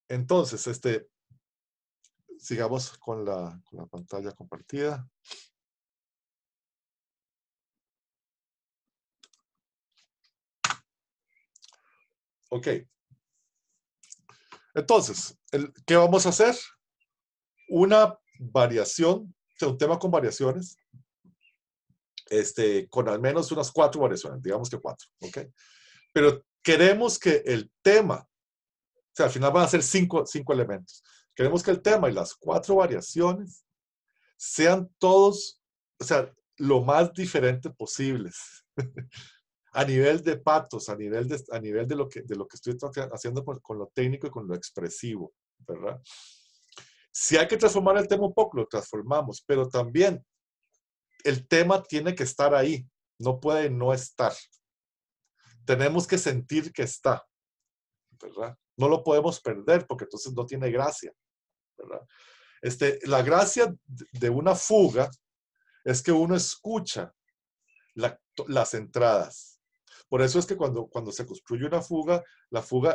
Entonces, sigamos con la pantalla compartida. Ok. Entonces, ¿qué vamos a hacer? Una variación, o sea, un tema con variaciones, con al menos unas 4 variaciones, digamos que 4, ¿ok? Pero queremos que el tema, o sea, al final van a ser 5 elementos. Queremos que el tema y las 4 variaciones sean todos, o sea, lo más diferentes posibles. A nivel de patos, a nivel de lo que estoy haciendo con lo técnico y con lo expresivo, ¿verdad? Si hay que transformar el tema un poco, lo transformamos, pero también el tema tiene que estar ahí, no puede no estar. Tenemos que sentir que está, ¿verdad? No lo podemos perder porque entonces no tiene gracia, ¿verdad? La gracia de una fuga es que uno escucha las entradas. Por eso es que cuando se construye una fuga,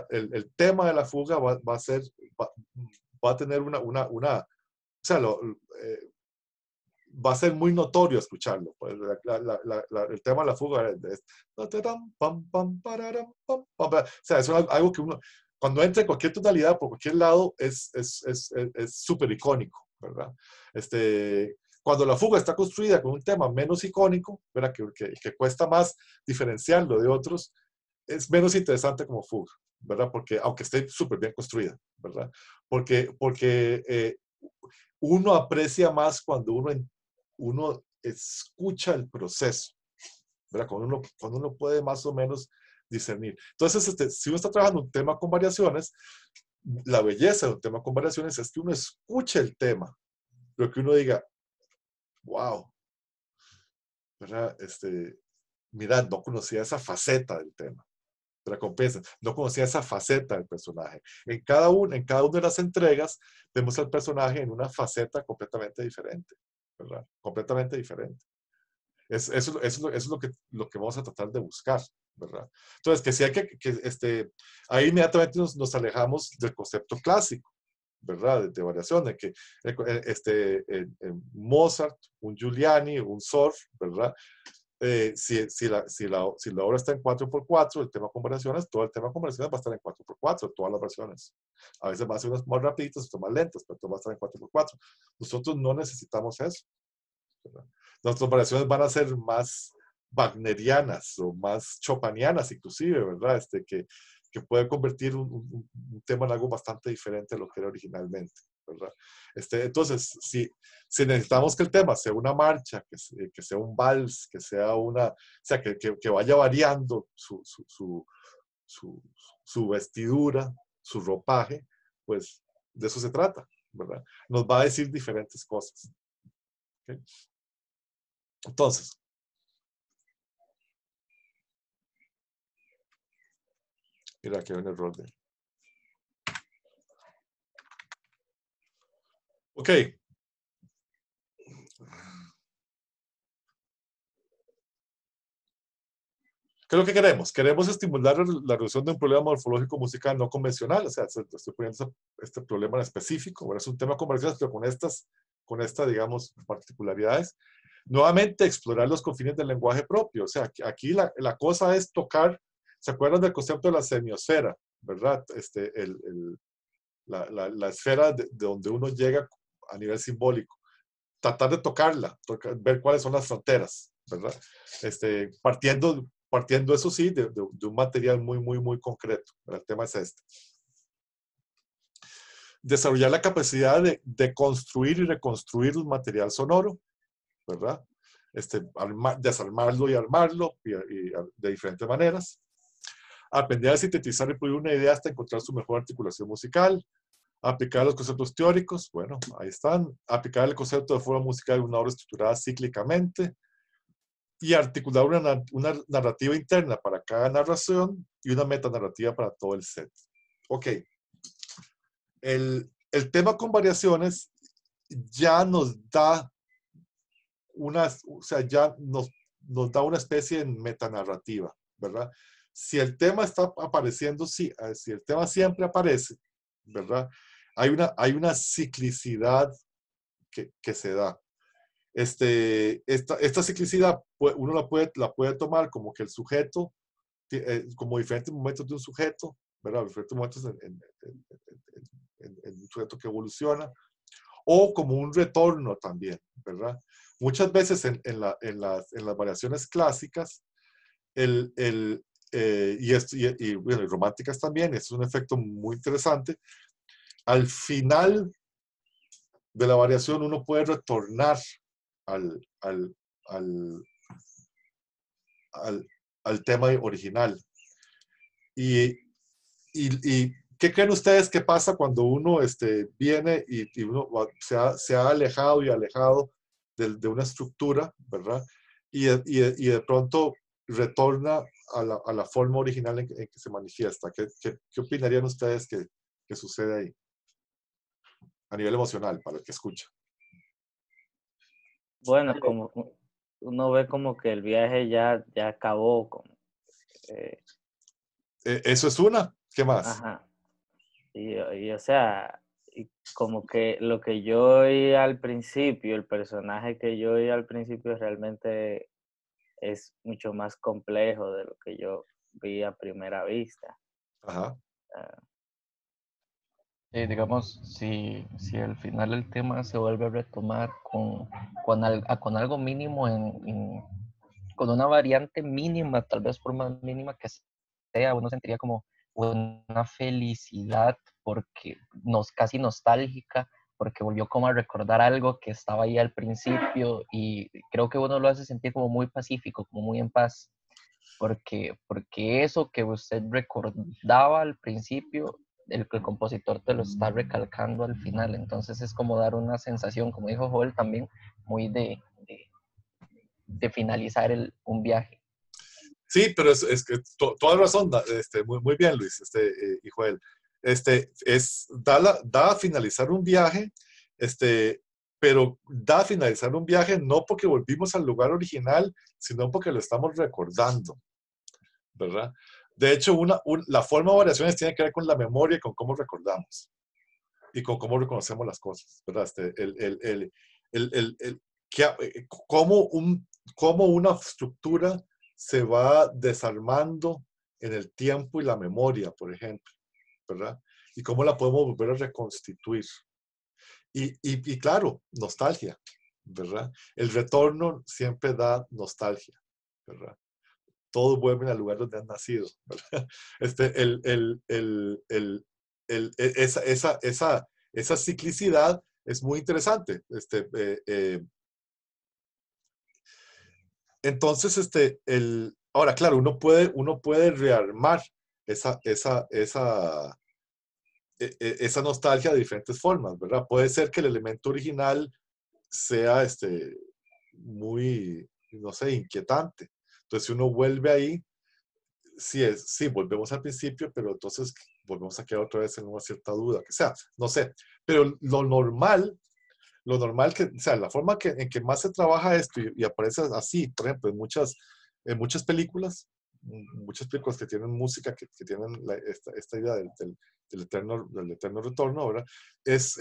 el tema de la fuga va a tener o sea, va a ser muy notorio escucharlo. Pues, el tema de la fuga es, o sea, eso es algo que uno, cuando entra en cualquier tonalidad, por cualquier lado, es súper icónico, ¿verdad? Cuando la fuga está construida con un tema menos icónico, ¿verdad? Que cuesta más diferenciarlo de otros, es menos interesante como fuga, ¿verdad? Porque, aunque esté súper bien construida, ¿verdad? Porque uno aprecia más cuando uno escucha el proceso, ¿verdad? Cuando uno puede más o menos discernir. Entonces, si uno está trabajando un tema con variaciones, la belleza de un tema con variaciones es que uno escuche el tema, pero que uno diga, wow, ¿verdad? Mira, no conocía esa faceta del tema. Recompensa. No conocía esa faceta del personaje. En cada una de las entregas vemos al personaje en una faceta completamente diferente, ¿verdad? Completamente diferente. Eso es lo que vamos a tratar de buscar, ¿verdad? Entonces, que si hay ahí inmediatamente nos alejamos del concepto clásico, ¿verdad? De variación, de que Mozart, un Giuliani, un Sorf, ¿verdad? Si la obra está en 4x4, el tema con variaciones, todo el tema con variaciones va a estar en 4x4, todas las versiones. A veces va a ser unas más rapiditas, otras más lentas, pero todo va a estar en 4x4. Nosotros no necesitamos eso, ¿verdad? Nuestras variaciones van a ser más wagnerianas o más chopinianas inclusive, ¿verdad? Que puede convertir un tema en algo bastante diferente a lo que era originalmente, ¿verdad? Entonces, si necesitamos que el tema sea una marcha, que sea un vals, o sea, que vaya variando su vestidura, su ropaje, pues de eso se trata, ¿verdad? Nos va a decir diferentes cosas. ¿Okay? Entonces, mira, aquí hay un error de. Ok. ¿Qué es lo que queremos? Queremos estimular la resolución de un problema morfológico musical no convencional. O sea, estoy poniendo este problema en específico. Bueno, es un tema convencional, pero con estas, digamos, particularidades. Nuevamente, explorar los confines del lenguaje propio. O sea, aquí la cosa es tocar. ¿Se acuerdan del concepto de la semiosfera? ¿Verdad? La esfera de donde uno llega a nivel simbólico. Tratar de tocarla, ver cuáles son las fronteras, ¿verdad? Partiendo eso sí, de un material muy, muy, muy concreto. El tema es este. Desarrollar la capacidad de construir y reconstruir un material sonoro, ¿verdad? Desarmarlo y armarlo de diferentes maneras. Aprender a sintetizar y pulir una idea hasta encontrar su mejor articulación musical. Aplicar los conceptos teóricos, bueno, ahí están. Aplicar el concepto de forma musical en una obra estructurada cíclicamente. Y articular una narrativa interna para cada narración y una metanarrativa para todo el set. Ok. El tema con variaciones ya nos da o sea, ya nos da una especie de metanarrativa, ¿verdad? Si el tema está apareciendo, sí, si el tema siempre aparece, ¿verdad? Hay una ciclicidad que se da. Esta ciclicidad uno la puede tomar como que el sujeto, como diferentes momentos de un sujeto, ¿verdad? Diferentes momentos en un sujeto que evoluciona, o como un retorno también, ¿verdad? Muchas veces en las variaciones clásicas, el, el, bueno, y románticas también, es un efecto muy interesante. Al final de la variación uno puede retornar al, al, al, al, al tema original. Y, ¿qué creen ustedes que pasa cuando uno viene y uno se ha alejado y alejado de una estructura, ¿verdad? Y de pronto retorna a la forma original en que se manifiesta. ¿Qué opinarían ustedes que sucede ahí? A nivel emocional, para el que escucha. Bueno, como uno ve como que el viaje ya acabó, como, eh, Eso es una. ¿Qué más? ajá. O sea, y como que lo que yo oí al principio, el personaje que yo oí al principio realmente es mucho más complejo de lo que yo vi a primera vista. Ajá. Ah, Digamos, si al final el tema se vuelve a retomar con algo mínimo con una variante mínima, tal vez por más mínima que sea, uno sentiría como una felicidad porque casi nostálgica, porque volvió como a recordar algo que estaba ahí al principio y creo que uno lo hace sentir como muy pacífico, como muy en paz, porque eso que usted recordaba al principio, el compositor te lo está recalcando al final, entonces es como dar una sensación, como dijo Joel también, muy de finalizar un viaje. Sí, pero es que toda razón, muy, muy bien, Luis, y Joel. Da a finalizar un viaje, pero da a finalizar un viaje no porque volvimos al lugar original, sino porque lo estamos recordando, ¿verdad? De hecho, la forma de variaciones tiene que ver con la memoria y con cómo recordamos y con cómo reconocemos las cosas, ¿verdad? Cómo una estructura se va desarmando en el tiempo y la memoria, por ejemplo, ¿verdad? Y cómo la podemos volver a reconstituir. Y claro, nostalgia, ¿verdad? El retorno siempre da nostalgia, ¿verdad? Todos vuelven al lugar donde han nacido, ¿verdad? Esa ciclicidad es muy interesante. Entonces, ahora, claro, uno puede rearmar esa nostalgia de diferentes formas, ¿verdad? Puede ser que el elemento original sea muy, no sé, inquietante. Entonces, si uno vuelve ahí, sí, volvemos al principio, pero entonces volvemos a quedar otra vez en una cierta duda, que sea, no sé. Pero lo normal o sea, la forma en que más se trabaja esto y aparece así, por ejemplo, en muchas películas que tienen música, que tienen esta idea del eterno retorno, ¿verdad? Es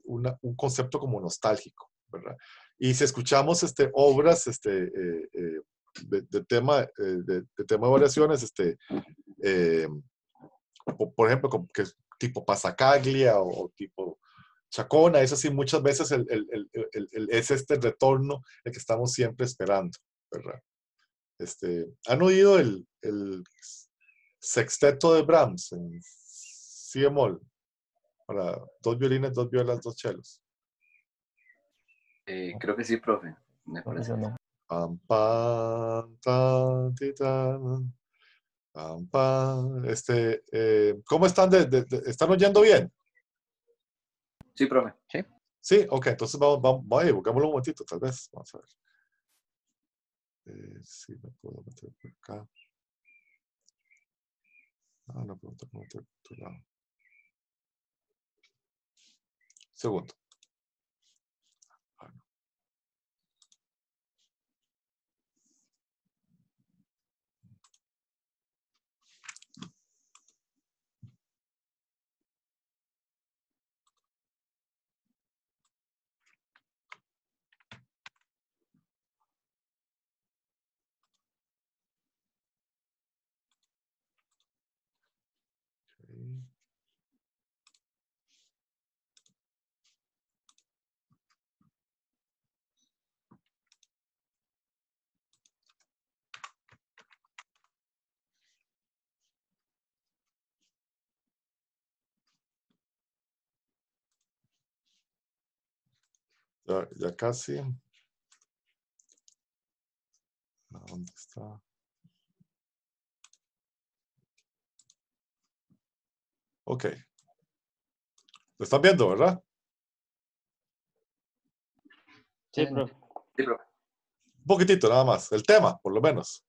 un concepto como nostálgico, ¿verdad? Y si escuchamos obras de tema de variaciones, eh, por ejemplo, tipo Passacaglia o tipo Chacona, eso sí, muchas veces es este retorno el que estamos siempre esperando, ¿verdad? ¿Han oído el sexteto de Brahms en si bemol? Para dos violines, dos violas, dos chelos. Creo que sí, profe. Me parece Yo que sí. no. Pam, pam, tan, ti, tan, pam, pam. ¿Cómo están? ¿Están oyendo bien? Sí, profe. Sí. Sí, ok, entonces vamos a ir, buscámoslo un momentito, tal vez. Vamos a ver. Sí, me puedo meter por acá. No pregunta cómo meter por otro lado. Segundo. Ya casi. ¿Dónde está? Ok. Lo están viendo, ¿verdad? Sí, profe. Sí, profe. Un poquitito nada más. El tema, por lo menos.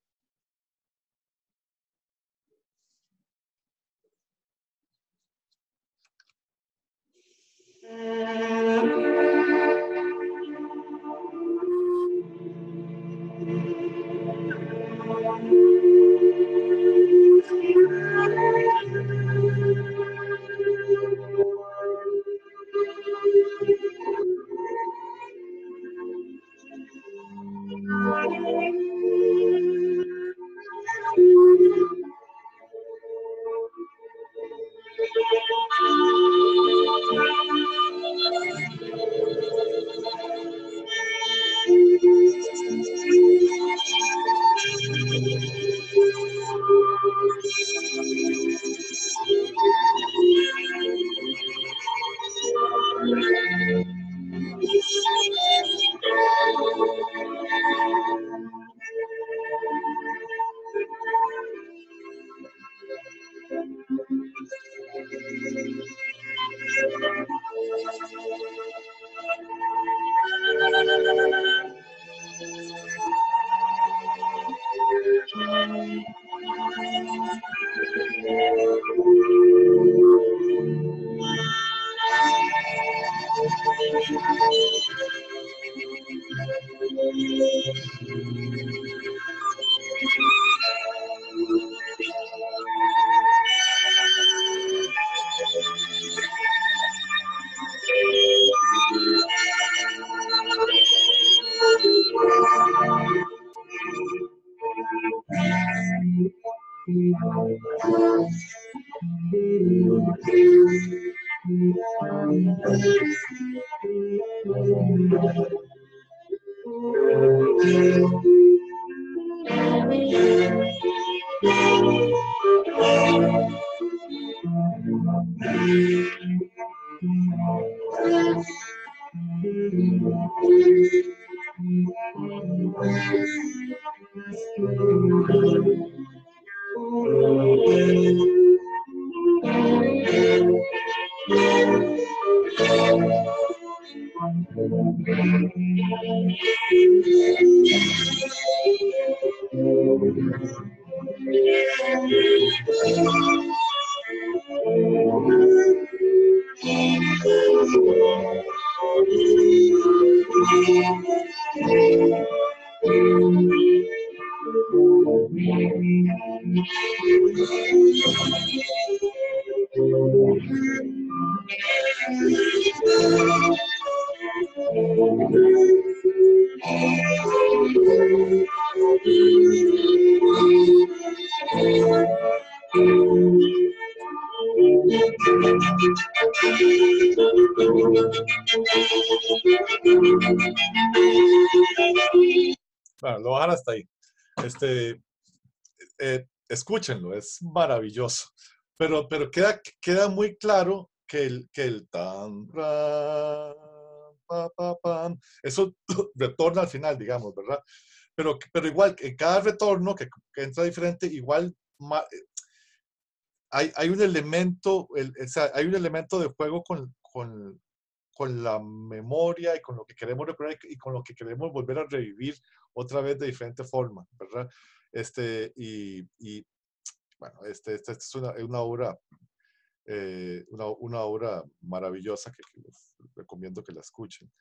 Bueno, lo bajan hasta ahí. Escúchenlo, es maravilloso. Pero queda muy claro que el tan, ra, pa, pa, pam, eso retorna al final, digamos, ¿verdad? Pero igual, en cada retorno que entra diferente, igual hay un elemento, o sea, hay un elemento de juego con la memoria y con lo que queremos recordar y con lo que queremos volver a revivir otra vez de diferente forma, ¿verdad? Y bueno, esta es una obra, una obra maravillosa que les recomiendo que la escuchen.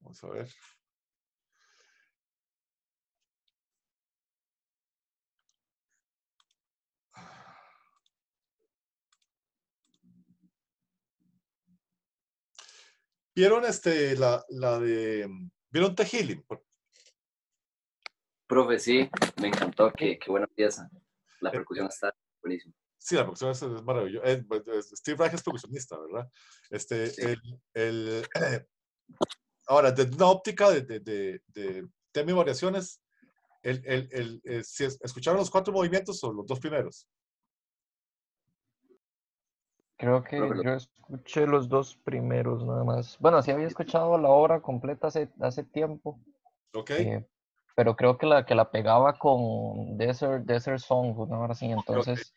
Vamos a ver. ¿Vieron ¿vieron The Healing? Profe, sí, me encantó, qué buena pieza. La percusión está buenísima. Sí, la percusión es maravillosa. Steve Reich es percusionista, ¿verdad? Sí. Ahora, desde una óptica de tema y variaciones, si escucharon los 4 movimientos o los 2 primeros. Creo que Profe, yo escuché los dos primeros nada más. Bueno, sí había escuchado la obra completa hace tiempo, ¿Ok? eh, pero creo que la pegaba con Desert Song, una hora así, Ok, ok. entonces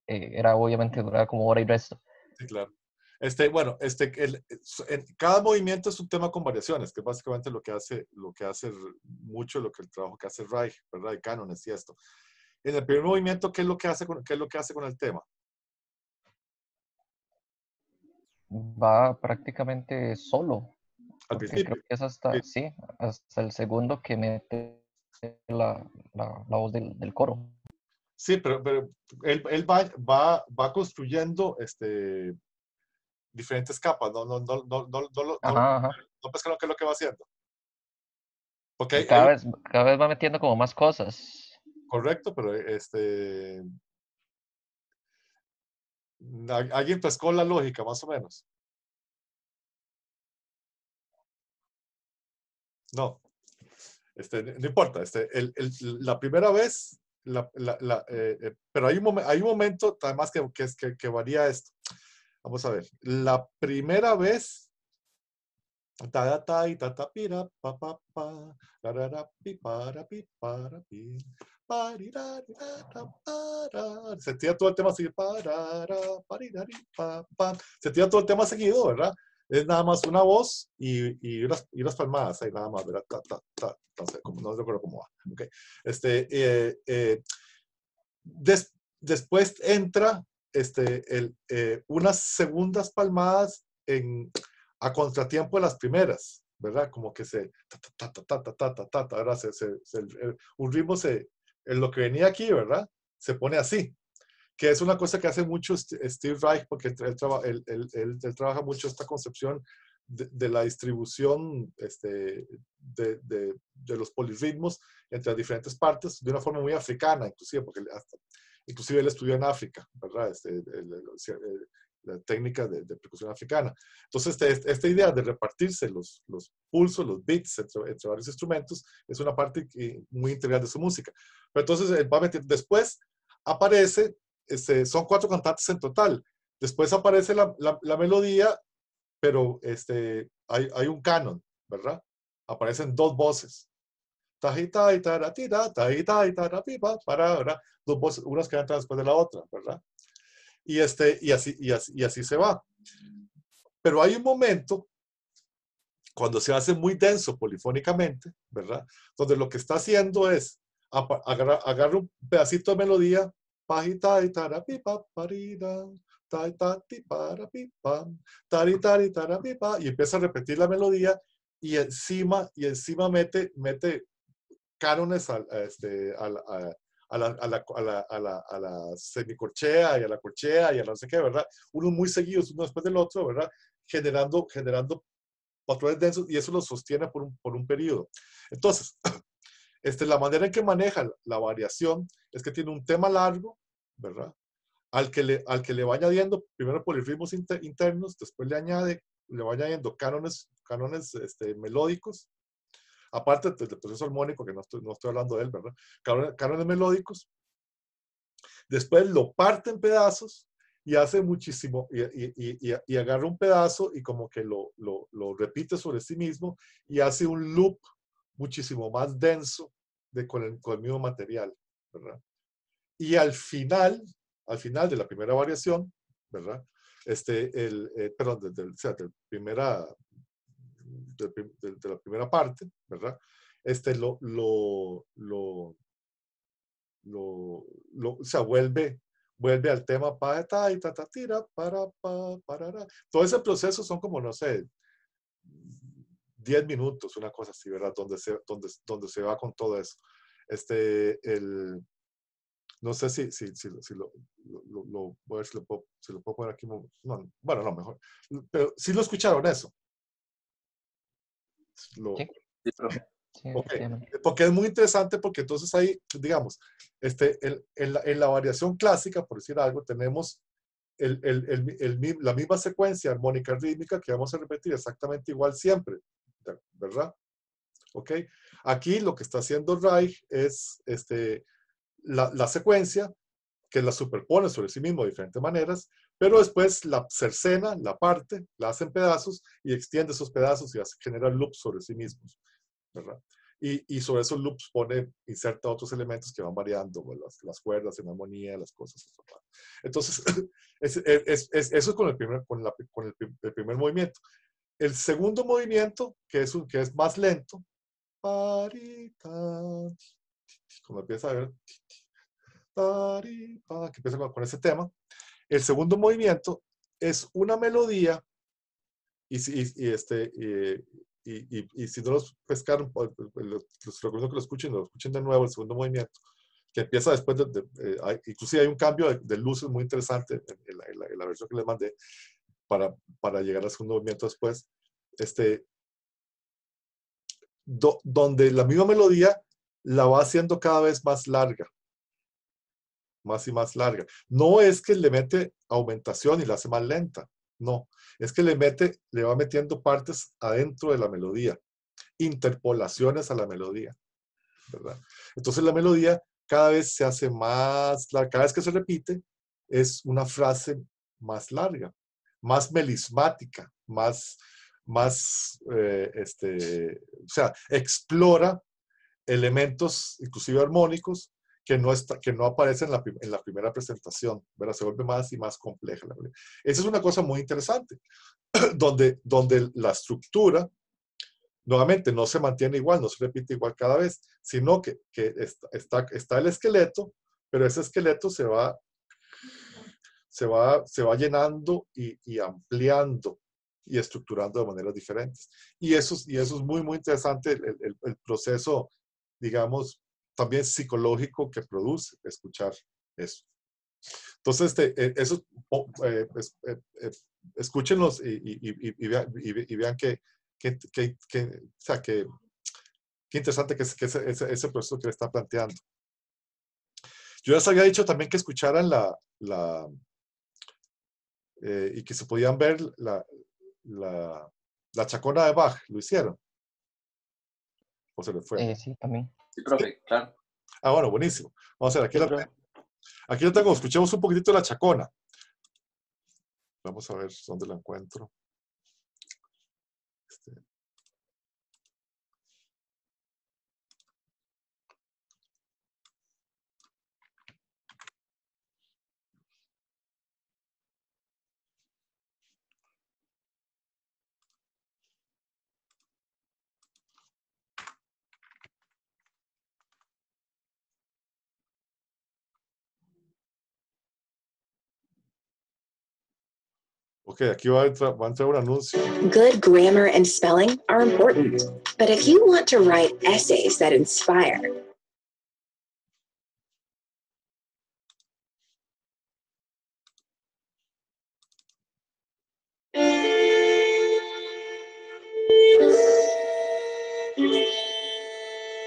era obviamente duraba como hora y resto. Sí, claro. Bueno, cada movimiento es un tema con variaciones, que es básicamente lo que hace mucho lo que el trabajo que hace Reich, ¿verdad? Y cánones y esto. En el primer movimiento, ¿qué es lo que hace con el tema? Va prácticamente solo, Al porque creo principio. que es Sí, hasta, sí, hasta el segundo que mete la voz del coro. sí, pero él va construyendo diferentes capas. No, no, no, no, no, no, Ajá, ajá. no pesca qué es lo que va haciendo. Porque Y hay, cada vez va metiendo como más cosas. correcto, pero alguien pescó la lógica, más o menos. No. No importa, la primera vez, pero hay un momento, además, que varía esto. Vamos a ver, la primera vez, ta ta ta y ta ta pira, pa pa pa, la ra ra pi para pi para pi, parirarira, para. Se tira todo el tema así, parara, parirari, pa, pa. Se tira todo el tema seguido, ¿verdad? Es nada más una voz y unas palmadas ahí nada más, ¿verdad? Ta, ta, ta, no sé, no recuerdo cómo va. Okay. Después entra unas segundas palmadas a contratiempo de las primeras, ¿verdad? Como que ¿verdad? Un ritmo en lo que venía aquí, ¿verdad? Se pone así, que es una cosa que hace mucho Steve Reich, porque él trabaja mucho esta concepción de la distribución de los polirritmos entre las diferentes partes de una forma muy africana, inclusive, porque inclusive él estudió en África, ¿verdad? La técnica de percusión africana. Entonces, esta idea de repartirse los pulsos, los beats entre varios instrumentos, es una parte muy integral de su música. Pero entonces, él va a meter, después aparece, son 4 cantantes en total. Después aparece la melodía, pero hay un canon, ¿verdad? Aparecen 2 voces. Tajita y taratira, tajita y tarapipa, ¿verdad? 2 voces, unas que entran después de la otra, ¿verdad? Y así se va. Pero hay un momento cuando se hace muy denso polifónicamente, ¿verdad? Donde lo que está haciendo es agarra un pedacito de melodía, pajita y tarapipa, parida, ta ta ti para pipa, tari tari tarapipa, y empieza a repetir la melodía y encima mete cánones a la semicorchea y a la corchea y a no sé qué, ¿verdad? Unos muy seguidos, uno después del otro, ¿verdad? Generando patrones densos y eso lo sostiene por un periodo. Entonces, la manera en que maneja la variación es que tiene un tema largo, ¿verdad? Al que le va añadiendo primero polirritmos internos, después le va añadiendo cánones melódicos, aparte del proceso armónico, que no estoy hablando de él, ¿verdad? Cánones melódicos. Después lo parte en pedazos y hace muchísimo, y agarra un pedazo y como que lo repite sobre sí mismo y hace un loop muchísimo más denso con el mismo material, ¿verdad? Y al final de la primera variación, ¿verdad? Perdón, de la primera parte, ¿verdad? O sea, vuelve al tema ta y ta ta tira para. Todo ese proceso son como, no sé, 10 minutos, una cosa así, ¿verdad? Donde se va con todo eso. No sé si voy a ver si lo puedo poner aquí. No, bueno, no, mejor. Pero sí lo escucharon eso. Lo, Sí, sí, profe. sí, Ok, efectivamente. porque es muy interesante porque entonces ahí, digamos, en la variación clásica, por decir algo, tenemos la misma secuencia armónica rítmica que vamos a repetir exactamente igual siempre, ¿verdad? Ok, aquí lo que está haciendo Reich es la secuencia que la superpone sobre sí mismo de diferentes maneras, pero después la cercena, la parte, la hace en pedazos y extiende esos pedazos y genera loops sobre sí mismos, ¿verdad? Y sobre esos loops inserta otros elementos que van variando, pues, las cuerdas en armonía, las cosas. Entonces, eso es con el primer movimiento. El segundo movimiento, que es más lento, como empieza a ver, que empieza con ese tema. El segundo movimiento es una melodía y si no los pescaron, los recomiendo que lo escuchen de nuevo, el segundo movimiento, que empieza después inclusive hay un cambio de luces muy interesante en la versión que les mandé para llegar al segundo movimiento después, donde la misma melodía la va haciendo cada vez más larga, más y más larga. No es que le mete aumentación y la hace más lenta, no, es que le va metiendo partes adentro de la melodía, interpolaciones a la melodía, ¿verdad? Entonces la melodía cada vez se hace más larga, cada vez que se repite es una frase más larga, más melismática, o sea, explora elementos, inclusive armónicos, que no aparecen en la primera presentación, ¿verdad? Se vuelve más y más compleja. Esa es una cosa muy interesante, donde la estructura, nuevamente, no se mantiene igual, no se repite igual cada vez, sino que está el esqueleto, pero ese esqueleto se va llenando y ampliando y estructurando de maneras diferentes. Y eso es muy, muy interesante, el proceso, digamos, también psicológico que produce escuchar eso. Entonces, escúchenlos y vean o sea, qué interesante que es ese proceso que le está planteando. Yo les había dicho también que escucharan y que se podían ver la chacona de Bach. ¿Lo hicieron? ¿O se le fue? Sí, también. Sí, profe, claro. Ah, bueno, buenísimo. Vamos a ver, Sí, profe. aquí lo tengo. Escuchemos un poquitito de la chacona. Vamos a ver dónde la encuentro. Ok, aquí va a entrar un anuncio. Good grammar and spelling are important, but if you want to write essays that inspire,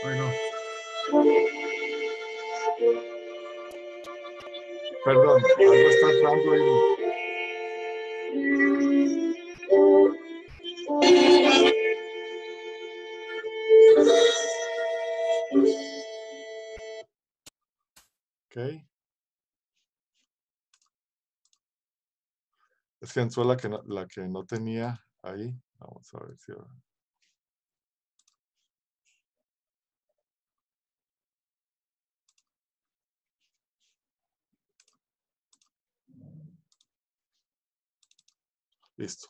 Ay, no. Perdón, algo está entrando ahí. Ok. Es que entró la que no tenía ahí. Vamos a ver si ahora. Listo.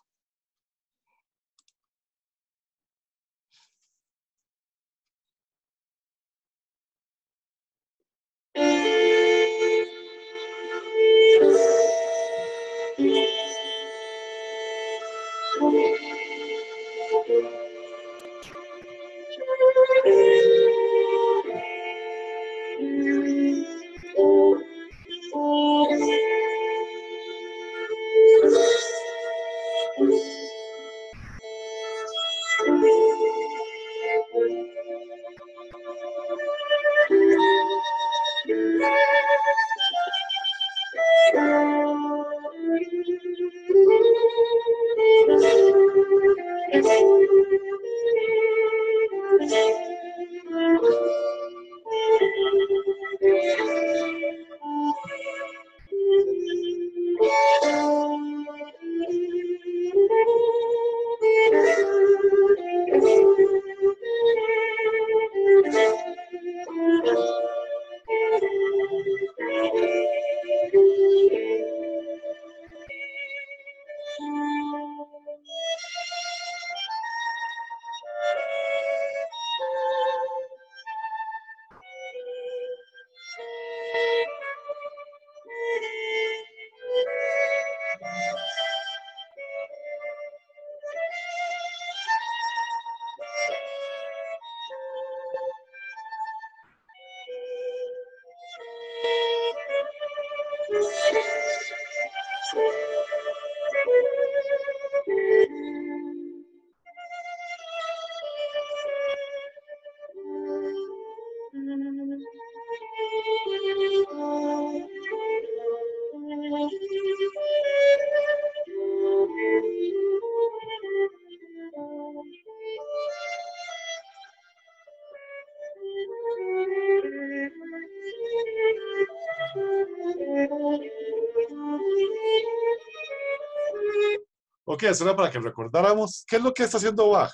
Ok, eso era para que recordáramos qué es lo que está haciendo Bach.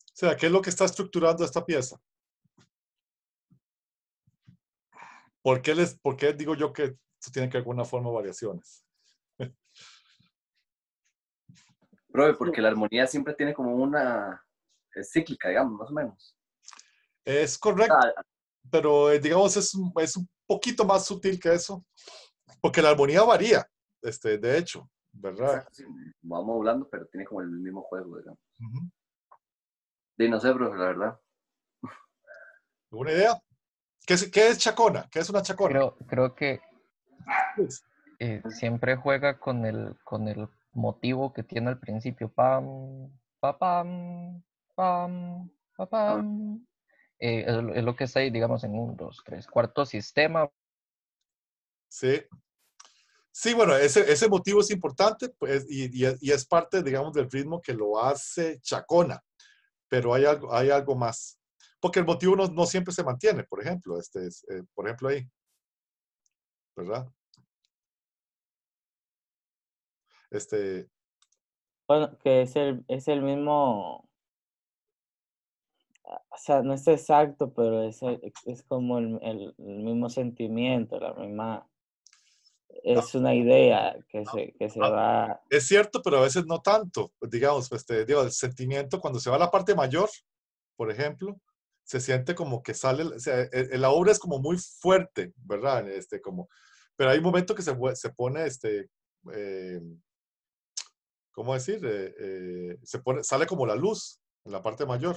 O sea, qué es lo que está estructurando esta pieza. ¿Por qué digo yo que esto tiene que ver con una forma de variaciones? Profe, porque la armonía siempre tiene como una... Es cíclica, digamos, más o menos. Es correcto, Ah, pero digamos es un poquito más sutil que eso, porque la armonía varía, de hecho, ¿verdad? exacto, sí, va modulando, pero tiene como el mismo juego, digamos. Ujú. Y no sé, profe, la verdad. ¿Alguna idea? ¿Qué es chacona? ¿Qué es una chacona? Creo que Pues, siempre juega con el motivo que tiene al principio. Pam, pa, pam, pam, pa, Ah, pam. Es lo que está ahí, digamos, en un, dos, tres, cuarto sistema. sí. Sí, bueno, ese motivo es importante pues, y es parte, digamos, del ritmo que lo hace chacona, pero hay algo más. Porque el motivo no siempre se mantiene, por ejemplo, por ejemplo ahí, ¿verdad? Este, Bueno, que es el mismo, o sea, no es exacto, pero es como el mismo sentimiento, la misma, ah, es una idea que se ah, va. es cierto, pero a veces no tanto. Digamos, digo, el sentimiento, cuando se va a la parte mayor, por ejemplo, se siente como que sale, o sea, la obra es como muy fuerte, ¿verdad? Pero hay un momento que se pone, eh, ¿cómo decir? Sale como la luz en la parte mayor.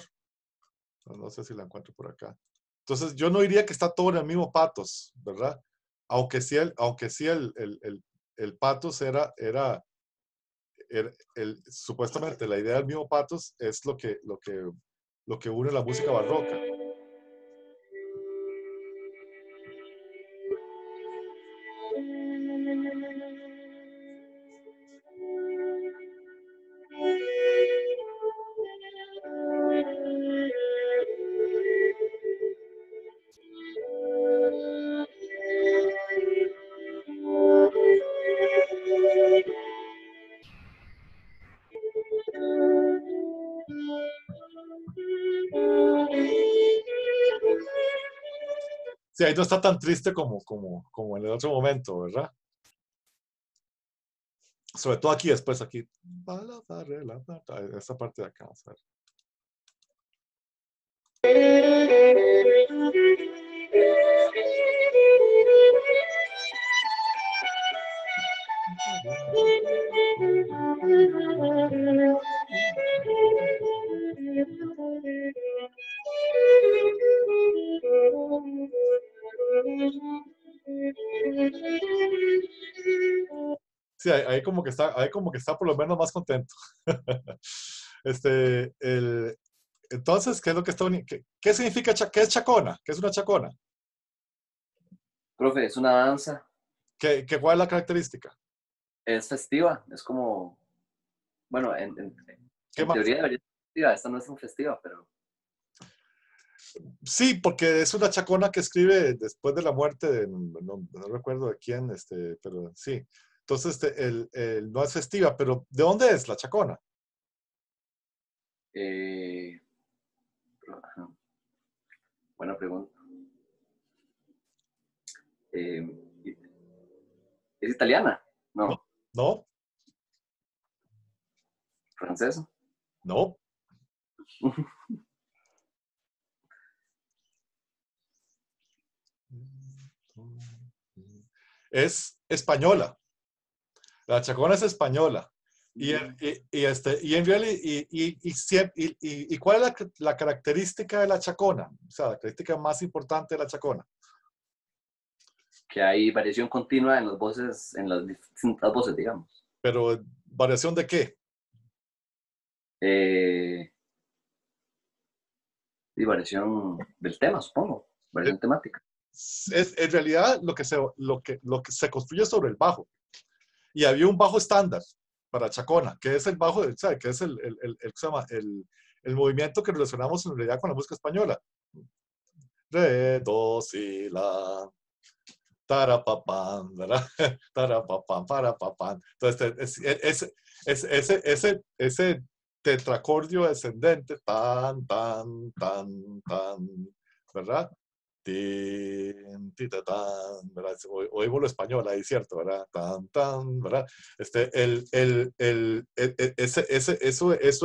No sé si la encuentro por acá. Entonces, yo no diría que está todo en el mismo patos, ¿verdad? Aunque sí el patos supuestamente la idea del mismo patos es lo que une la música barroca. Sí, ahí no está tan triste como en el otro momento, ¿verdad? Sobre todo aquí, después aquí. Esta parte de acá, vamos a ver. Sí, ahí como que está por lo menos más contento. Entonces, ¿qué es lo que está uniendo? ¿Qué significa, qué es chacona? ¿Qué es una chacona? profe, es una danza, ¿Cuál es la característica? es festiva, es como, bueno, ¿Qué en más? teoría debería ser festiva, esta no es tan festiva, pero Sí, porque es una chacona que escribe después de la muerte de, no recuerdo de quién, pero sí. Entonces, no es festiva, pero ¿de dónde es la chacona? eh, ajá, buena pregunta. Eh, ¿Es italiana? No, No, no, francesa. no. Es española. La chacona es española. Y en realidad, y ¿cuál es la característica de la chacona? O sea, la característica más importante de la chacona. Que hay variación continua en las voces, en las distintas voces, digamos. Pero, ¿variación de qué? Eh, y variación del tema, supongo, variación temática. En realidad lo que se construye sobre el bajo. Y había un bajo estándar para chacona, que es el bajo, ¿sabe? Que es ¿qué se llama? El movimiento que relacionamos en realidad con la música española. Re, do, si, la. tarapapán, ¿verdad? Tarapapán, parapapán. Entonces, ese tetracordio descendente, tan, tan, tan, tan, ¿verdad? Tin, titatán, ¿verdad? Oímos lo español ahí, ¿cierto? ¿Verdad? Tan, tan, ¿verdad? Eso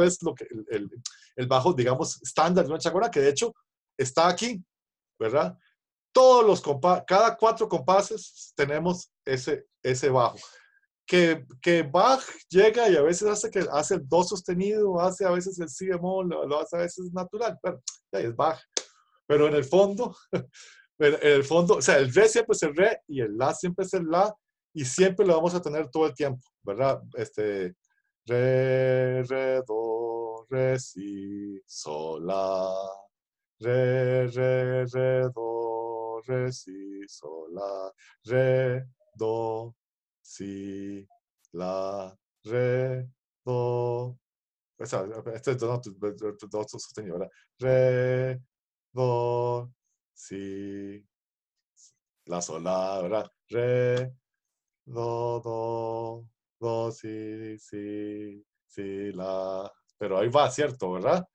es lo que el bajo, digamos, estándar de una chacorra, que de hecho está aquí, ¿verdad? Todos los compases, cada 4 compases tenemos ese bajo. Que Bach llega y a veces hace el do sostenido, hace a veces el si bemol, lo hace a veces natural, pero ya es Bach. Pero en el fondo, o sea, el re siempre es el re y el la siempre es el la y siempre lo vamos a tener todo el tiempo, ¿verdad? Re, re, do, re, si, sol, la, re, do, re, si, sol, la, re, do, si, la, re, do. O sea, este es do sostenido, ¿verdad? Re, do, si, la, sol, la, ¿verdad? Re, do, si, la. Pero ahí va, ¿cierto? ¿Verdad?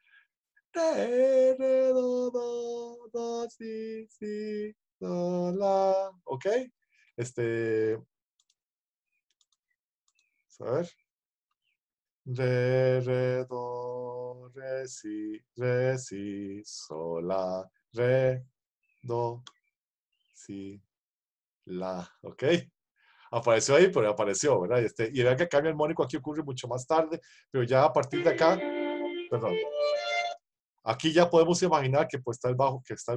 Re, do, si, la. ¿Ok? A ver. Re, si, sol, la, re, do, si, la. ¿Ok? Apareció ahí, pero apareció, ¿verdad? Y vean que el cambio armónico aquí ocurre mucho más tarde, pero ya a partir de acá, perdón, aquí ya podemos imaginar que, pues, está el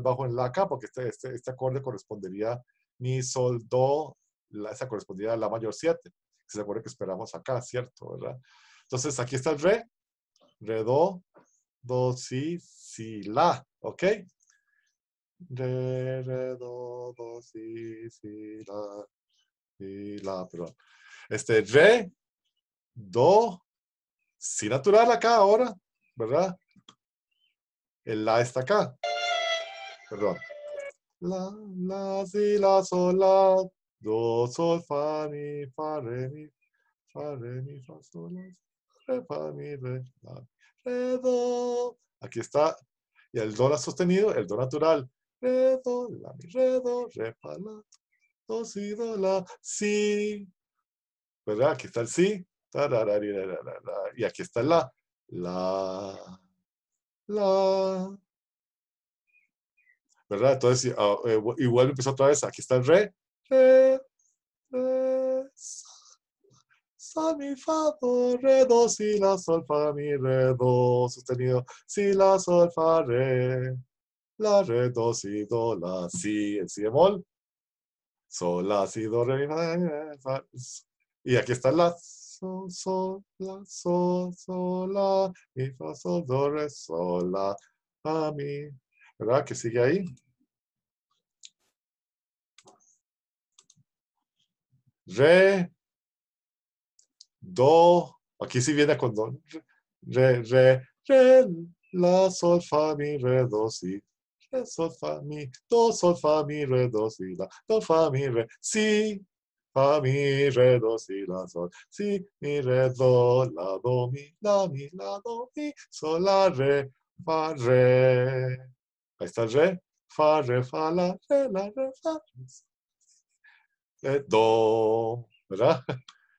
bajo en la acá, porque este acorde correspondería mi, sol, do, esa correspondería a la mayor 7. Se acuerda que esperamos acá, ¿cierto? ¿Verdad? Entonces aquí está el re, do, si, la, ¿ok? Re, do, si, la, perdón. Re, do, si natural acá ahora, ¿verdad? El la está acá, perdón. La, si, la, sol, la, do, sol, fa, mi, fa, re, mi, fa, sol, la, re, fa, mi, re, la, re, do. Aquí está. Y el do la sostenido, el do natural. Re, do, la, mi, re, do, re, fa, la, do, si, do, la, si. ¿Verdad? Aquí está el si. Y aquí está el la. La. ¿Verdad? Entonces, igual empezó otra vez. Aquí está el re. Re, sol, mi, fa, do, re, do, si, la, sol, fa, mi, re, do, sostenido, si, la, sol, fa, re, la, re, do, si, do, la, si, el si bemol, sol, la, si, do, re, mi, fa, y aquí está la, sol, la, sol, la, mi, fa, sol, do, re, sol, la, fa, mi, ¿verdad? Que sigue ahí. Re, do, aquí sí viene con do, re, la, sol, fa, mi, re, do, si, re, sol, fa, mi, do, sol, fa, mi, re, do, si, la, do, fa, mi, re, si, fa, mi, re, do, si, la, sol, si, mi, re, do, la, do, mi, la, do, mi, sol, la, re, fa, re. Ahí está el re, fa, la, re, fa, do, ¿verdad?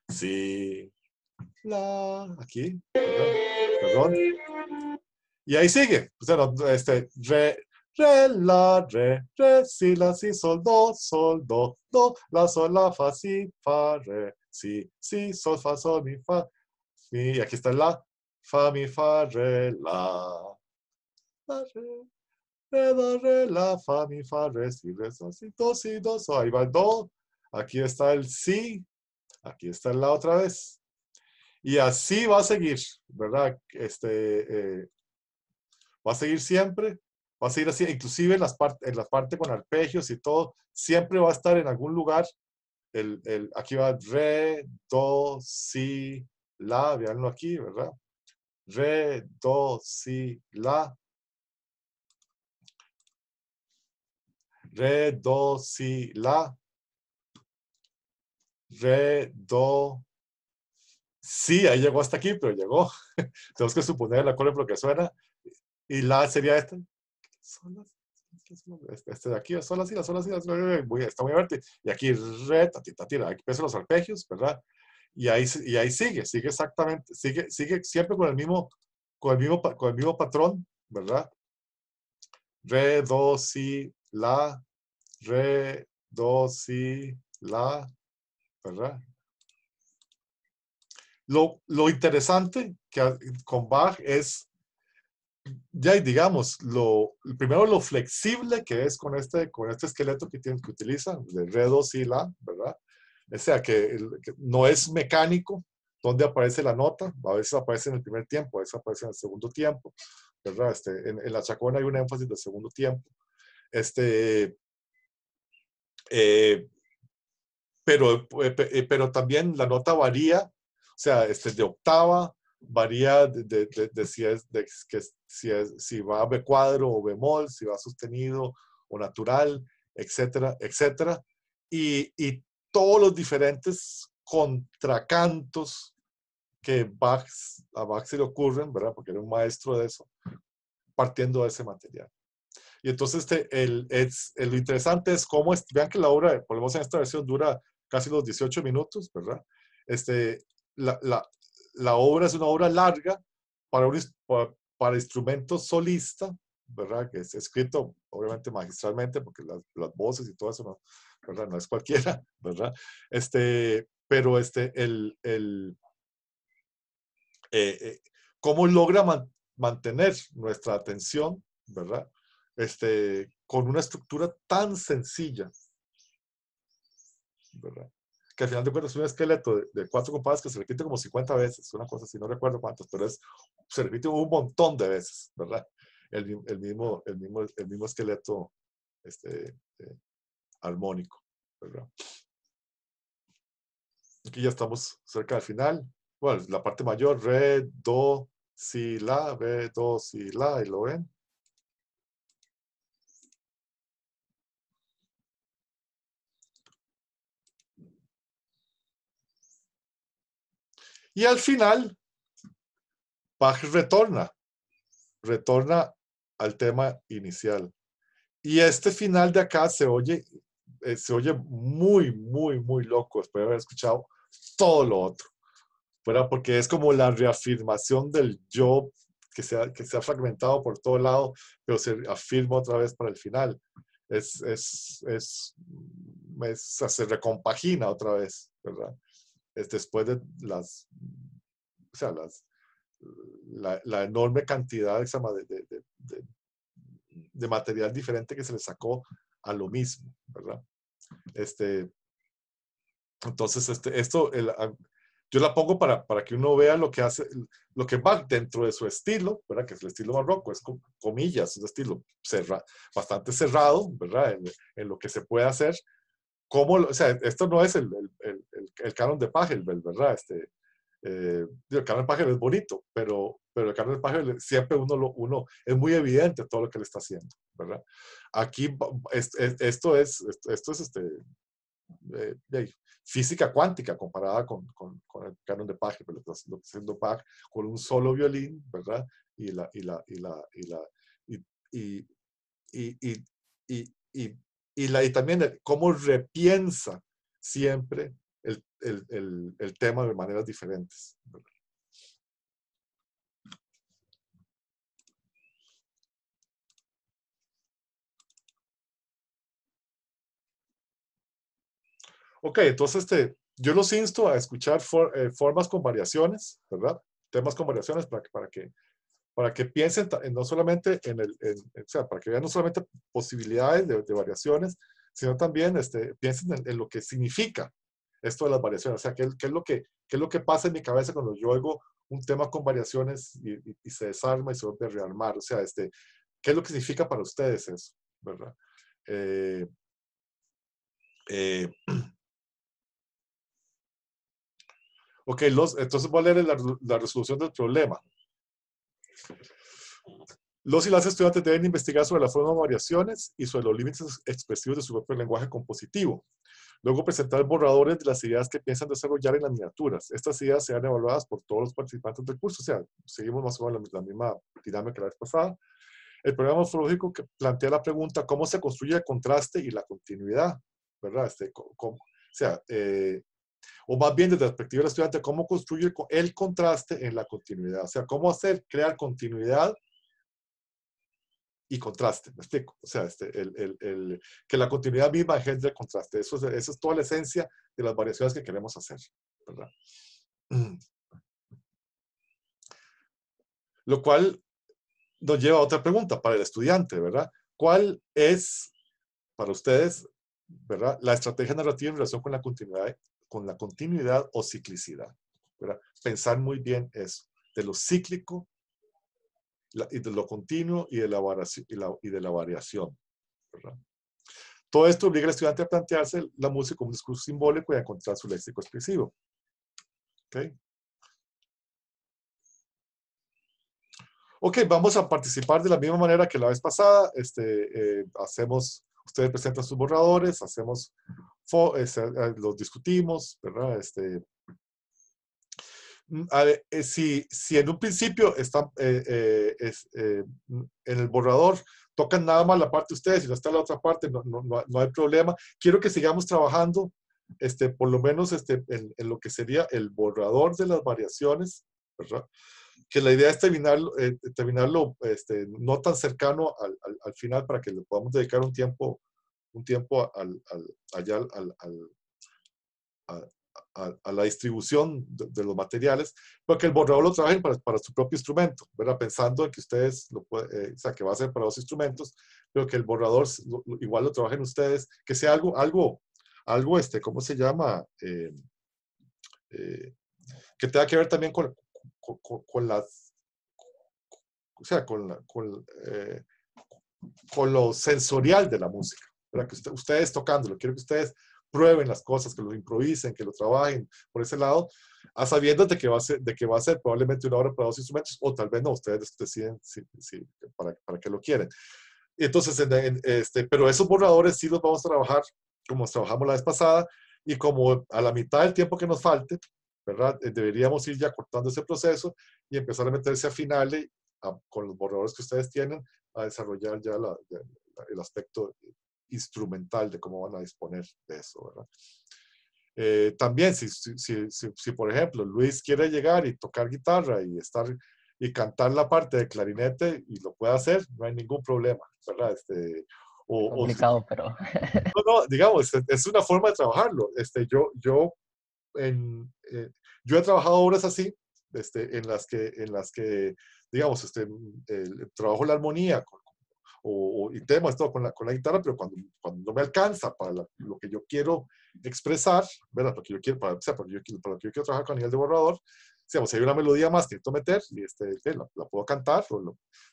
Si, la, aquí, perdón. Y ahí sigue. O sea, re, si, la, si, sol, do, la, sol, la, fa, fa, re, si, sol, fa, sol, mi, fa, mi, y aquí está el la, fa, mi, fa, re, la, re, la, fa, mi, fa, re, si, do, so, ahí va el do, aquí está el si, aquí está el la otra vez. Y así va a seguir, ¿verdad? Va a seguir siempre, va a seguir así, inclusive en la parte con arpegios y todo, siempre va a estar en algún lugar, aquí va re, do, si, la, veanlo aquí, ¿verdad? Re, do, si, la. Re, do, si, la. re, do, sí, ahí llegó hasta aquí, pero llegó. Tenemos que suponer el acorde por lo que suena. Y la sería este. Este de aquí, sol, así, sol, así, está muy fuerte. Y aquí re, tati, tati, aquí empiezan los arpegios, ¿verdad? Y ahí sigue exactamente, sigue siempre con el mismo patrón, ¿verdad? Re, do, si, la, re, do, si, la, ¿verdad? Lo interesante con Bach es, ya digamos, primero lo flexible que es con este esqueleto que utiliza, de re, do, si, la, ¿verdad? O sea, que no es mecánico donde aparece la nota, a veces aparece en el primer tiempo, a veces aparece en el segundo tiempo, ¿verdad? En la chacona hay un énfasis del segundo tiempo. Pero también la nota varía, o sea, de octava, varía de si va a B cuadro o bemol, si va sostenido o natural, etcétera, etcétera. Y todos los diferentes contracantos que a Bach se le ocurren, ¿verdad? Porque era un maestro de eso, partiendo de ese material. Y entonces lo interesante es cómo, vean que la obra, por lo menos en esta versión, dura casi los 18 minutos, ¿verdad? La obra es una obra larga para instrumento solista, ¿verdad? Que es escrito, obviamente, magistralmente, porque las voces y todo eso, no, ¿verdad? No es cualquiera, ¿verdad? Pero cómo logra mantener nuestra atención, ¿verdad? Con una estructura tan sencilla, ¿verdad? Que al final de cuentas es un esqueleto de 4 compases que se repite como 50 veces, una cosa así, no recuerdo cuántas, pero se repite un montón de veces, ¿verdad? El mismo esqueleto armónico, ¿verdad? Aquí ya estamos cerca del final. Bueno, la parte mayor, re, do, si, la, re, do, si, la, y lo ven. Y al final, Bach retorna al tema inicial. Y este final de acá se oye muy, muy, muy loco después de haber escuchado todo lo otro, ¿verdad? Porque es como la reafirmación del yo que se ha fragmentado por todo lado, pero se afirma otra vez para el final. Se recompagina otra vez, ¿verdad? Después de la enorme cantidad de material diferente que se le sacó a lo mismo, ¿verdad? Entonces, yo la pongo para que uno vea lo que hace, lo que va dentro de su estilo, ¿verdad? Que es el estilo barroco, es comillas, un estilo bastante cerrado, ¿verdad? En lo que se puede hacer. O sea, esto no es el canon de Pachelbel, ¿verdad? El canon de Pachelbel es bonito, pero el canon de Pachelbel siempre uno es muy evidente todo lo que le está haciendo, ¿verdad? Aquí esto es física cuántica comparada con el canon de Pachelbel, lo que está haciendo Bach con un solo violín, ¿verdad? Y también cómo repiensa siempre el tema de maneras diferentes, ¿verdad? Ok, entonces yo los insto a escuchar formas con variaciones, ¿verdad? Temas con variaciones para que piensen no solamente o sea, para que vean no solamente posibilidades de variaciones, sino también piensen en lo que significa esto de las variaciones. O sea, qué es lo que pasa en mi cabeza cuando yo oigo un tema con variaciones y se desarma y se vuelve a rearmar. O sea, ¿qué es lo que significa para ustedes eso? ¿Verdad? Ok, entonces voy a leer la resolución del problema. Los y las estudiantes deben investigar sobre la forma de variaciones y sobre los límites expresivos de su propio lenguaje compositivo. Luego presentar borradores de las ideas que piensan desarrollar en las miniaturas. Estas ideas serán evaluadas por todos los participantes del curso. O sea, seguimos más o menos la misma dinámica que la vez pasada. El programa morfológico que plantea la pregunta, ¿cómo se construye el contraste y la continuidad? ¿Verdad? O sea, o más bien desde la perspectiva del estudiante, ¿cómo construye el contraste en la continuidad? O sea, ¿cómo crear continuidad y contraste? ¿Me explico? O sea, que la continuidad misma engendre el contraste. Eso es toda la esencia de las variaciones que queremos hacer, ¿verdad? Lo cual nos lleva a otra pregunta para el estudiante, ¿verdad? ¿Cuál es, para ustedes, ¿verdad?, la estrategia narrativa en relación con la continuidad o ciclicidad, ¿verdad? Pensar muy bien eso, de lo cíclico y de lo continuo y de la variación, ¿verdad? Todo esto obliga al estudiante a plantearse la música como un discurso simbólico y a encontrar su léxico expresivo. ¿Ok? Ok, vamos a participar de la misma manera que la vez pasada. Ustedes presentan sus borradores, los discutimos, ¿verdad? Si en un principio en el borrador tocan nada más la parte de ustedes y no está la otra parte, no hay problema. Quiero que sigamos trabajando, por lo menos en lo que sería el borrador de las variaciones, ¿verdad? Que la idea es terminarlo no tan cercano al final para que le podamos dedicar un tiempo allá a la distribución de los materiales, porque el borrador lo trabajen para su propio instrumento, ¿verdad? Pensando en que ustedes o sea, que va a ser para dos instrumentos, pero que el borrador igual lo trabajen ustedes, que sea algo, ¿cómo se llama? Que tenga que ver también con las, o sea, con lo sensorial de la música, ¿verdad? Que ustedes tocándolo, quiero que ustedes prueben las cosas, que lo improvisen, que lo trabajen por ese lado, a sabiendas de que va a ser probablemente una obra para dos instrumentos, o tal vez no, ustedes deciden para qué lo quieren. Y entonces, pero esos borradores sí los vamos a trabajar como trabajamos la vez pasada, y como a la mitad del tiempo que nos falte, ¿verdad? Deberíamos ir ya cortando ese proceso y empezar a meterse a finales con los borradores que ustedes tienen a desarrollar ya el aspecto instrumental de cómo van a disponer de eso, ¿verdad? También, si por ejemplo Luis quiere llegar y tocar guitarra y cantar la parte de clarinete y lo puede hacer, no hay ningún problema, ¿verdad? Complicado, pero... No, digamos, es una forma de trabajarlo. Yo he trabajado obras así, en las que digamos, trabajo la armonía y temas, todo con la guitarra, pero cuando no me alcanza para lo que yo quiero expresar, ¿verdad? Porque yo quiero, para lo que yo quiero trabajar con a nivel de borrador, digamos, si hay una melodía más que necesito meter, y la puedo cantar,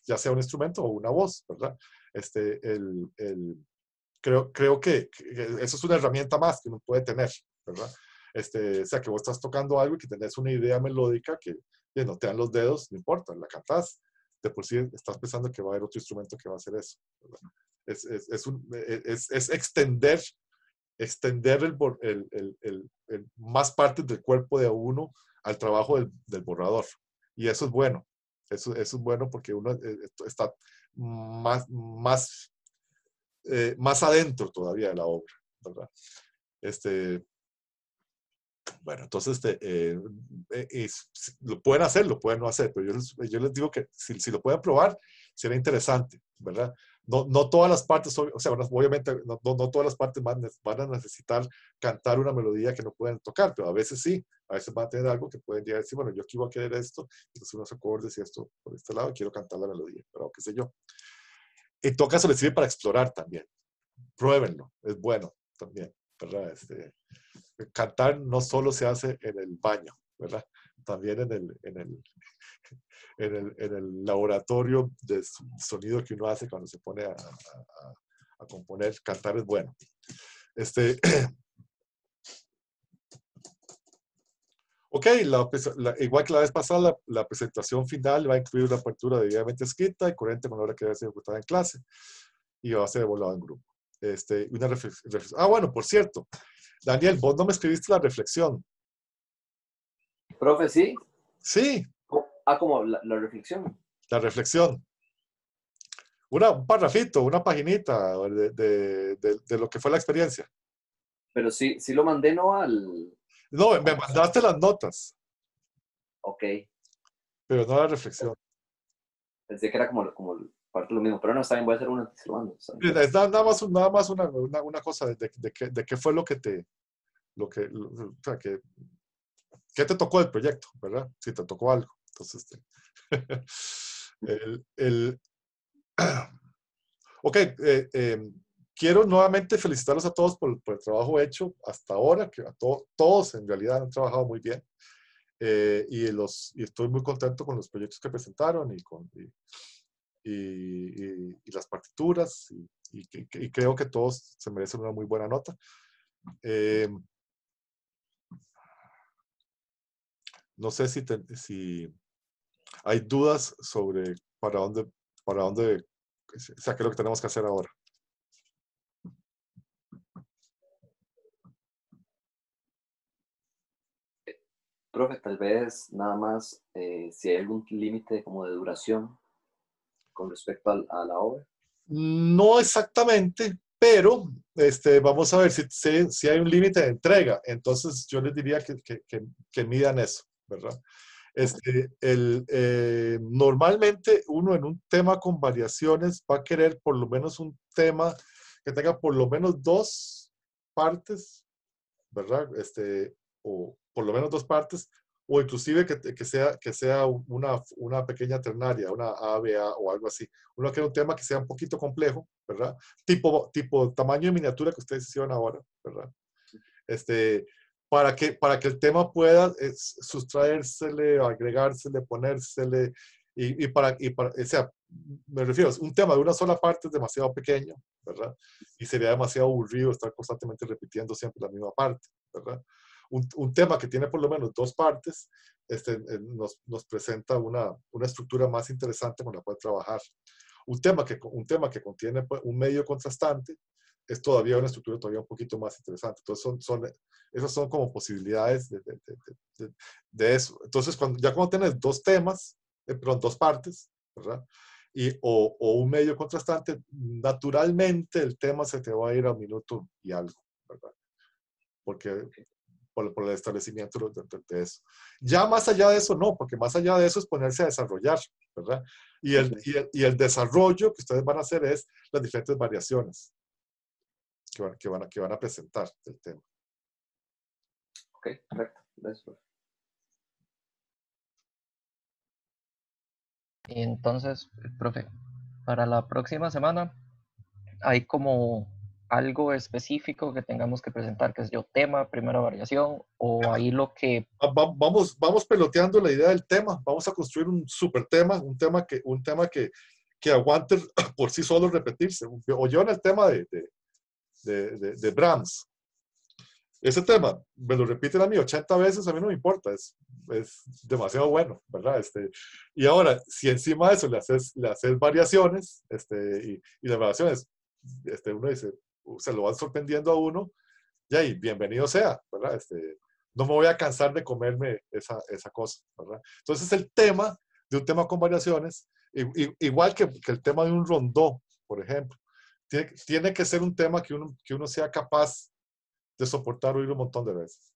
ya sea un instrumento o una voz, ¿verdad? Creo que eso es una herramienta más que uno puede tener, ¿verdad? O sea, que vos estás tocando algo y que tenés una idea melódica que no te dan los dedos, no importa, la cantás. De por sí estás pensando que va a haber otro instrumento que va a hacer eso, ¿verdad? Es extender más partes del cuerpo de uno al trabajo del borrador. Y eso es bueno. Eso es bueno porque uno está más adentro todavía de la obra, ¿verdad? Bueno, entonces lo pueden hacer, lo pueden no hacer, pero yo les digo que si lo pueden probar, será interesante, ¿verdad? No todas las partes, o sea, obviamente no todas las partes van a necesitar cantar una melodía que no pueden tocar, pero a veces sí, a veces van a tener algo que pueden decir, bueno, yo aquí voy a querer esto, entonces unos acordes y esto por este lado, quiero cantar la melodía, pero qué sé yo. En todo caso, les sirve para explorar también. Pruébenlo, es bueno también, ¿verdad? Cantar no solo se hace en el baño, ¿verdad? También en el laboratorio de sonido que uno hace cuando se pone a componer. Cantar es bueno. Ok, igual que la vez pasada, la presentación final va a incluir una apertura debidamente escrita y coherente con la hora que debe ser ejecutada en clase y va a ser evaluada en grupo. Una reflexión. Bueno, por cierto, Daniel, vos no me escribiste la reflexión. Profe, sí. Sí, Como la reflexión. la reflexión. Un parrafito, una paginita de lo que fue la experiencia. Pero sí lo mandé, ¿no? No, me mandaste las notas, Ok. pero no la reflexión. Pensé que era como parte de lo mismo. Pero no, está bien, voy a hacer una. Se lo mando, está bien. Es nada más una cosa de qué fue lo que o sea, qué te tocó el proyecto, ¿verdad? Si te tocó algo. Entonces, el, ok, quiero nuevamente felicitarlos a todos por el trabajo hecho hasta ahora, que todos en realidad han trabajado muy bien. Y estoy muy contento con los proyectos que presentaron y las partituras y creo que todos se merecen una muy buena nota. No sé si hay dudas sobre para dónde, o sea, qué es lo que tenemos que hacer ahora. Profe, tal vez nada más si hay algún límite como de duración con respecto a la obra. No exactamente, pero vamos a ver si hay un límite de entrega. Entonces yo les diría que midan eso, ¿verdad? Normalmente uno en un tema con variaciones va a querer por lo menos un tema que tenga por lo menos dos partes, ¿verdad? O por lo menos dos partes, o inclusive que sea una pequeña ternaria, una ABA o algo así. Uno quiere un tema que sea un poquito complejo, ¿verdad? Tipo tamaño de miniatura que ustedes hicieron ahora, ¿verdad? Para que el tema pueda sustraérsele, agregársele, ponérsele, o sea, me refiero, un tema de una sola parte es demasiado pequeño, ¿verdad? Y sería demasiado aburrido estar constantemente repitiendo siempre la misma parte, ¿verdad? Un tema que tiene por lo menos dos partes nos presenta una estructura más interesante con la cual trabajar. Un tema que contiene pues, un medio contrastante es todavía una estructura todavía un poquito más interesante. Entonces, esas son como posibilidades de eso. Entonces, cuando tienes dos temas, perdón, dos partes, ¿verdad? O un medio contrastante, naturalmente el tema se te va a ir a un minuto y algo, ¿verdad? Porque por el establecimiento de eso. Ya más allá de eso, no, porque más allá de eso es ponerse a desarrollar, ¿verdad? Y el desarrollo que ustedes van a hacer es las diferentes variaciones que van a presentar del tema. Ok, correcto. Gracias. Y entonces, profe, para la próxima semana hay como algo específico que tengamos que presentar, que es yo, tema, primera variación, o ahí lo que... Vamos peloteando la idea del tema, vamos a construir un super tema, un tema que aguante por sí solo repetirse. O yo en el tema de Brahms. Ese tema, me lo repiten a mí 80 veces, a mí no me importa, es demasiado bueno, ¿verdad? Y ahora, si encima de eso le haces variaciones, y las variaciones, uno dice, se lo van sorprendiendo a uno, y bienvenido sea, ¿verdad? No me voy a cansar de comerme esa cosa, ¿verdad? Entonces el tema de un tema con variaciones, igual que el tema de un rondó, por ejemplo, tiene que ser un tema que uno sea capaz de soportar oír un montón de veces.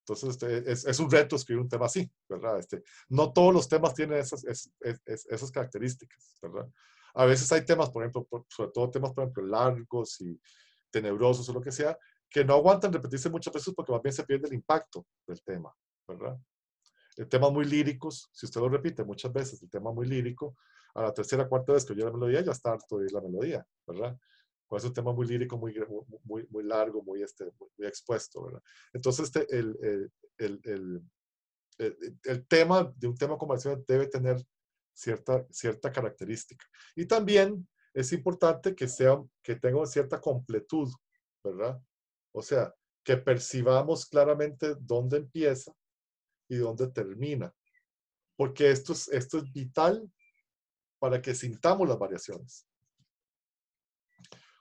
Entonces, es un reto escribir un tema así, ¿verdad? No todos los temas tienen esas características, ¿verdad? A veces hay temas, por ejemplo, sobre todo temas, por ejemplo, largos y tenebrosos o lo que sea, que no aguantan repetirse muchas veces porque más bien se pierde el impacto del tema, ¿verdad? Temas muy líricos, si usted lo repite muchas veces, el tema muy lírico, a la tercera, cuarta vez que oye la melodía, ya está harto de oír la melodía, ¿verdad? Cuando es un tema muy lírico, muy largo, muy expuesto, ¿verdad? Entonces, el tema de un tema comercial debe tener cierta característica. Y también es importante que tenga cierta completud, ¿verdad? O sea, que percibamos claramente dónde empieza y dónde termina. Porque esto es vital para que sintamos las variaciones.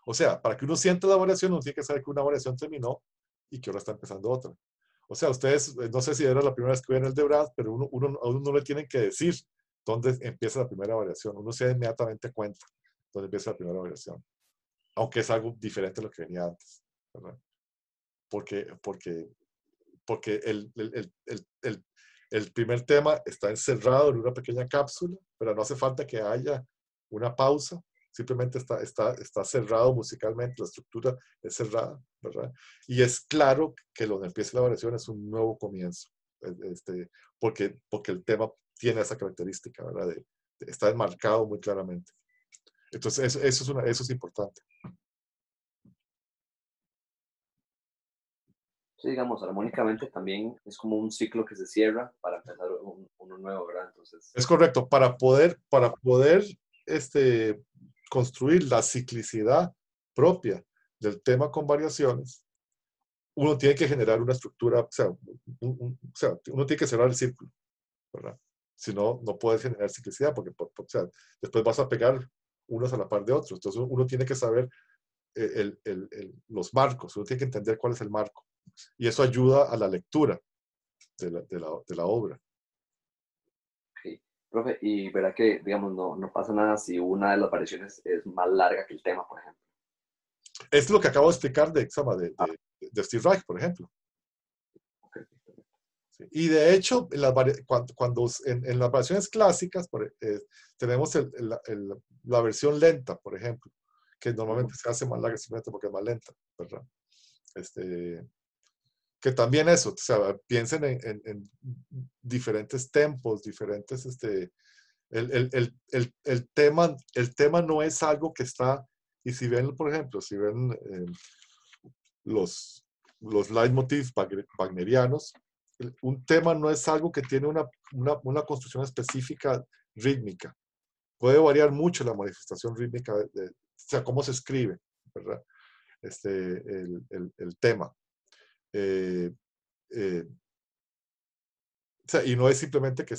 O sea, para que uno sienta la variación, uno tiene que saber que una variación terminó y que ahora está empezando otra. O sea, ustedes, no sé si era la primera vez que ven el de Brad, pero a uno no le tienen que decir dónde empieza la primera variación. Uno se da inmediatamente cuenta dónde empieza la primera variación. Aunque es algo diferente a lo que venía antes, ¿verdad? Porque el primer tema está encerrado en una pequeña cápsula, pero no hace falta que haya una pausa. Simplemente está cerrado musicalmente, la estructura es cerrada, ¿verdad? Y es claro que donde empieza la variación es un nuevo comienzo, porque el tema tiene esa característica, ¿verdad? Está enmarcado muy claramente. Entonces, eso es importante. Sí, digamos, armónicamente también es como un ciclo que se cierra para empezar uno nuevo, ¿verdad? Entonces, Es correcto. Para poder construir la ciclicidad propia del tema con variaciones, uno tiene que generar una estructura, o sea, uno tiene que cerrar el círculo, ¿verdad? Si no, no puedes generar ciclicidad, porque o sea, después vas a pegar unos a la par de otros. Entonces uno tiene que saber los marcos, uno tiene que entender cuál es el marco. Y eso ayuda a la lectura de la obra. sí. Profe, y verá que, digamos, no pasa nada si una de las variaciones es más larga que el tema, por ejemplo. Es lo que acabo de explicar de Steve Reich, por ejemplo. Ok. Sí. Y de hecho, en las variaciones clásicas tenemos la versión lenta, por ejemplo, que normalmente se hace más larga simplemente porque es más lenta, ¿verdad? Que también eso, o sea, piensen en diferentes tempos, diferentes, el tema no es algo que está, y si ven, por ejemplo, si ven los leitmotivs wagnerianos, un tema no es algo que tiene una construcción específica rítmica. Puede variar mucho la manifestación rítmica, o sea, cómo se escribe, ¿verdad? El tema. O sea, y no es simplemente que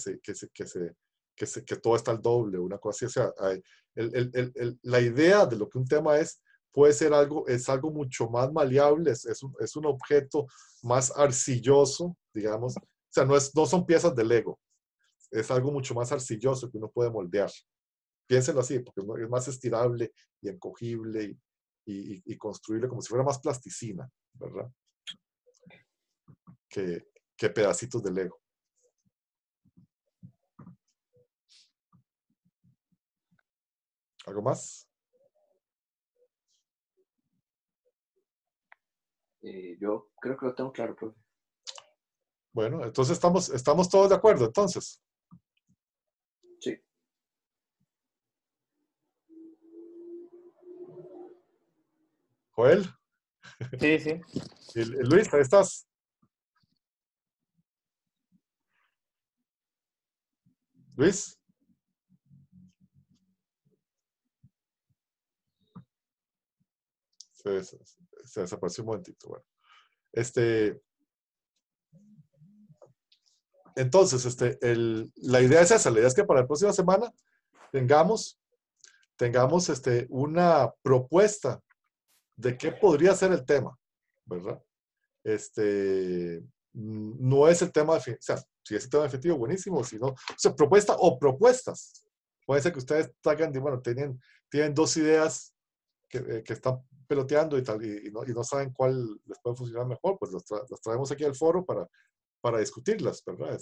todo está al doble, una cosa así. O sea, la idea de lo que un tema puede ser es algo mucho más maleable, es un objeto más arcilloso, digamos. O sea, no son piezas de Lego, es algo mucho más arcilloso que uno puede moldear. Piénsenlo así, porque es más estirable y encogible y construible como si fuera más plasticina, ¿verdad? Que pedacitos de Lego. ¿Algo más? Yo creo que lo tengo claro, profe. Bueno, entonces estamos todos de acuerdo, entonces. Sí. Joel. Sí, sí. Y Luis, ahí estás. Luis. Se desapareció un momentito. Bueno. Entonces, la idea es esa. La idea es que para la próxima semana tengamos una propuesta de qué podría ser el tema, ¿verdad? No es el tema, o sea, si es el tema efectivo, buenísimo, si no, o sea, propuesta o propuestas. Puede ser que ustedes traigan, bueno, tienen dos ideas que están peloteando y tal, y no saben cuál les puede funcionar mejor, pues las traemos aquí al foro para discutirlas, ¿verdad?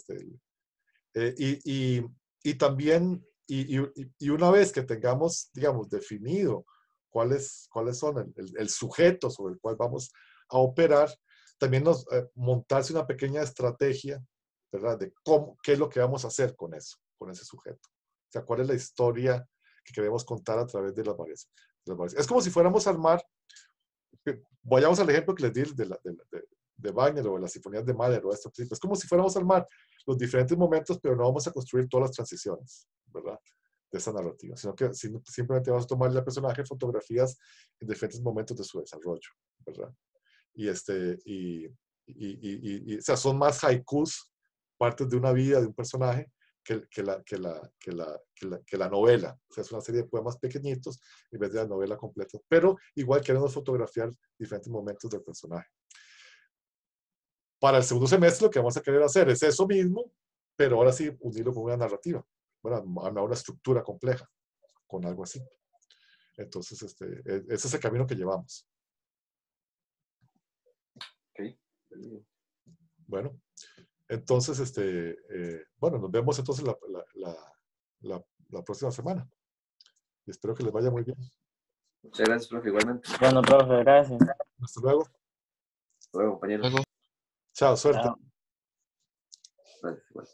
Y también, y una vez que tengamos, digamos, definido cuáles son el sujeto sobre el cual vamos a operar, también montarse una pequeña estrategia, ¿verdad? De qué es lo que vamos a hacer con eso, con ese sujeto. O sea, cuál es la historia que queremos contar a través de las variaciones. Es como si fuéramos a armar, vayamos al ejemplo que les di de Wagner o de las sinfonías de Mahler o esto. Es como si fuéramos a armar los diferentes momentos, pero no vamos a construir todas las transiciones, ¿verdad? De esa narrativa, sino que simplemente vamos a tomarle al personaje fotografías en diferentes momentos de su desarrollo, ¿verdad? O sea, son más haikus, partes de una vida de un personaje, que la novela. O sea, es una serie de poemas pequeñitos en vez de la novela completa. Pero igual queremos fotografiar diferentes momentos del personaje. Para el segundo semestre lo que vamos a querer hacer es eso mismo, pero ahora sí unirlo con una narrativa, armar una estructura compleja, con algo así. Entonces, ese es el camino que llevamos. Ok. Bueno, entonces, bueno, nos vemos entonces la próxima semana. Y espero que les vaya muy bien. Muchas gracias, profe, igualmente. Bueno, profe, gracias. Hasta luego. Hasta luego, compañeros. Luego. Chao, suerte. Chao. Gracias, igual.